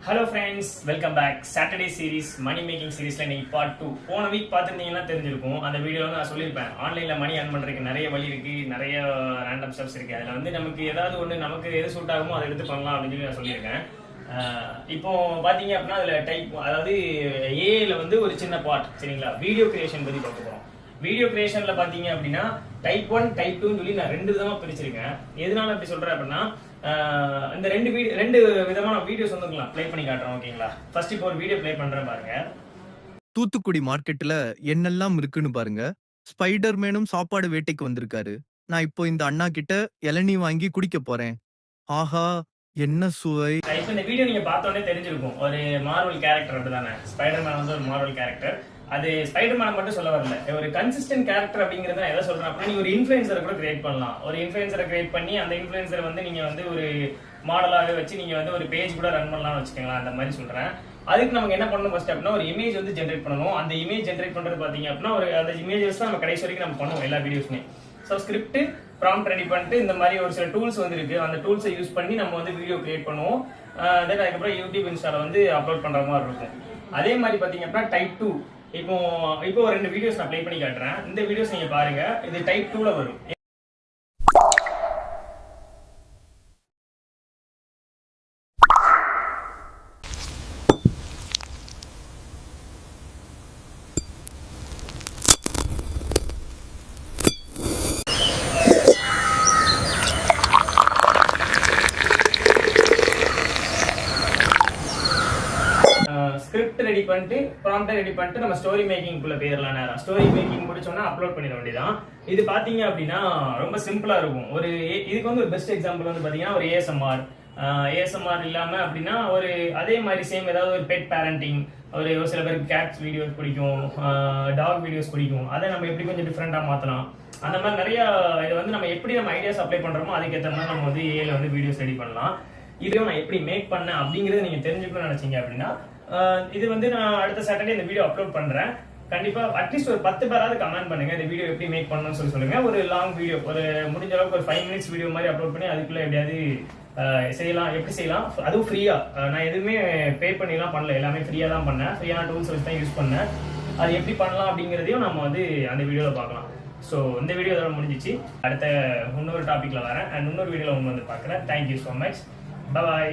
Hello friends, welcome back. Saturday series money making சீரிஸ்ல இன்னைக்கு part 2. போன வீக் பார்த்துருந்தீங்கன்னா தெரிஞ்சிருக்கும். அந்த வீடியோ வந்து நான் சொல்லியிருப்பேன், ஆன்லைன்ல மணி ஏர்ன் பண்றதுக்கு நிறைய வழி இருக்கு, நிறைய ரேண்டம் ஸ்டெப்ஸ் இருக்கு. அதுல வந்து நமக்கு ஏதாவது ஒன்று நமக்கு எது சூட் ஆகுமோ அதை எடுத்து பண்ணலாம் அப்படின்னு சொல்லி நான் சொல்லியிருக்கேன். இப்போ பாத்தீங்க அப்படின்னா அதுல டைப், அதாவது ஏஐல வந்து ஒரு சின்ன பார்ட், சரிங்களா, வீடியோ கிரியேஷன் பத்தி பார்க்க போறோம். வீடியோ கிரியேஷன்ல பாத்தீங்க அப்படின்னா டைப் 1 டைப் 2 சொல்லி நான் 2 விதமா பிரிச்சிருக்கேன். எதனால அப்படி சொல்றேன் அப்படின்னா, இந்த ரெண்டு விதமான வீடியோஸ் வந்து ப்ளே பண்ணி காட்டுறோம், ஓகேங்களா. ஃபர்ஸ்ட் இப்போ ஒரு வீடியோ ப்ளே பண்றேன் பாருங்க. தூத்துக்குடி மார்க்கெட்ல என்னெல்லாம் இருக்குன்னு பாருங்க. ஸ்பைடர்மேனும் சாப்பாடு வேட்டைக்கு வந்திருக்காரு. நான் இப்போ இந்த அண்ணா கிட்ட இளநீ வாங்கி குடிக்க போறேன். ஆஹா, என்ன சுவை! இப்போ இந்த வீடியோ நீங்க பார்த்தோன்னே தெரிஞ்சிருக்கும், ஒரு மார்வல் கேரக்டர் அப்படிதானே. ஸ்பைடர்மேன் வந்து ஒரு மார்வல் கேரக்டர். அது ஸ்பைடர்மேன் மட்டும் சொல்ல வரல, ஒரு கன்சிஸ்டன்ட் கேரக்டர் அப்படிங்கறத நான் எதை சொல்றேன் அப்படின்னா, நீங்க ஒரு இன்ஃபுளுசரை கூட கிரியேட் பண்ணலாம். ஒரு இன்ஃபுளுசரை கிரியேட் பண்ணி அந்த இன்ஃபுளுசரை வந்து நீங்க வந்து ஒரு மாடலாக வச்சு நீங்க வந்து ஒரு பேஜ் கூட ரன் பண்ணலாம்னு வச்சுக்கோங்களேன். அந்த மாதிரி சொல்றேன். அதுக்கு நமக்கு என்ன பண்ணணும் ஃபர்ஸ்ட் அப்படின்னா, ஒரு இமேஜ் வந்து ஜென்ரேட் பண்ணணும். அந்த இமேஜ் ஜென்ரேட் பண்றது பாத்தீங்க அப்படின்னா, ஒரு அந்த இமேஜஸ் தான் நம்ம கடைசி வரைக்கும் நம்ம பண்ணுவோம் எல்லா வீடியோஸ்மே. ஸோ ஸ்கிரிப்ட் ப்ராம்ப்ட் ரெடி பண்ணிட்டு இந்த மாதிரி ஒரு சில டூல்ஸ் வந்து இருக்கு. அந்த டூல்ஸை யூஸ் பண்ணி நம்ம வந்து வீடியோ கிரியேட் பண்ணுவோம். தென் அதுக்கப்புறம் யூடியூப் இன்ஸ்டால வந்து அப்லோட் பண்ற மாதிரி இருக்கும். அதே மாதிரி பாத்தீங்க அப்படின்னா டைப் 2, இப்போ ஒரு 2 வீடியோஸ் நான் ப்ளே பண்ணி காட்டுறேன். இந்த வீடியோஸ் நீங்க பாருங்க. இது டைப் 2ல வரும். ஸ்கிரிப்ட் ரெடி பண்ணிட்டு ப்ராம்ப்ட் ரெடி பண்ணிட்டு நம்ம ஸ்டோரி மேக்கிங் குள்ள போயிடலாம். நேரம் ஸ்டோரி மேக்கிங் முடிச்சோம்னா அப்லோட் பண்ணிட வேண்டியதான். இது பாத்தீங்க அப்படின்னா ரொம்ப சிம்பிளா இருக்கும். இதுக்கு வந்து ஒரு பெஸ்ட் எக்ஸாம்பிள் வந்து பாத்தீங்கன்னா ஒரு ஏஎஸ்எம்ஆர் இல்லாம அப்படின்னா ஒரு அதே மாதிரி சேம் ஏதாவது ஒரு பெட் பேரண்டிங், ஒரு சில பேருக்கு கேட்ஸ் வீடியோஸ் பிடிக்கும், டாக் வீடியோஸ் பிடிக்கும். அதை நம்ம எப்படி கொஞ்சம் டிஃப்ரெண்டா மாத்தலாம். அந்த மாதிரி நிறைய இது வந்து நம்ம எப்படி நம்ம ஐடியாஸ் அப்ளை பண்றோமோ அதுக்கேற்ற மாதிரி நம்ம வந்து ஏஐல வந்து வீடியோஸ் ரெடி பண்ணலாம். இதையும் நான் எப்படி மேக் பண்ணேன் அப்படிங்கறத நீங்க தெரிஞ்சுக்கணும்னு நினைச்சீங்க அப்படின்னா, இது வந்து நான் அடுத்த சாட்டர்டே இந்த வீடியோ அப்லோட் பண்றேன். கண்டிப்பா அட்லீஸ்ட் ஒரு 10 பேராவது கமெண்ட் பண்ணுங்க, இந்த வீடியோ எப்படி மேக் பண்ணணும்னு சொல்லுங்க. ஒரு லாங் வீடியோ, ஒரு முடிஞ்ச அளவுக்கு ஒரு 5 மினிட்ஸ் வீடியோ மாதிரி அப்லோட் பண்ணி அதுக்குள்ள எப்படியாவது செய்யலாம். எப்படி செய்யலாம், அதுவும் ஃப்ரீயா. நான் எதுவுமே பே பண்ணிலாம் பண்ணல, எல்லாமே ஃப்ரீயா தான் பண்ணேன். ஃப்ரீயான டூல்ஸ் வச்சு தான் யூஸ் பண்ணேன். அது எப்படி பண்ணலாம் அப்படிங்கறதையும் நம்ம வந்து அந்த வீடியோல பார்க்கலாம். ஸோ இந்த வீடியோ இதோட முடிஞ்சிச்சு. அடுத்த இன்னொரு டாபிக்ல வரேன் அண்ட் இன்னொரு வீடியோல வந்து பார்க்குறேன். Thank you so much. பாய்.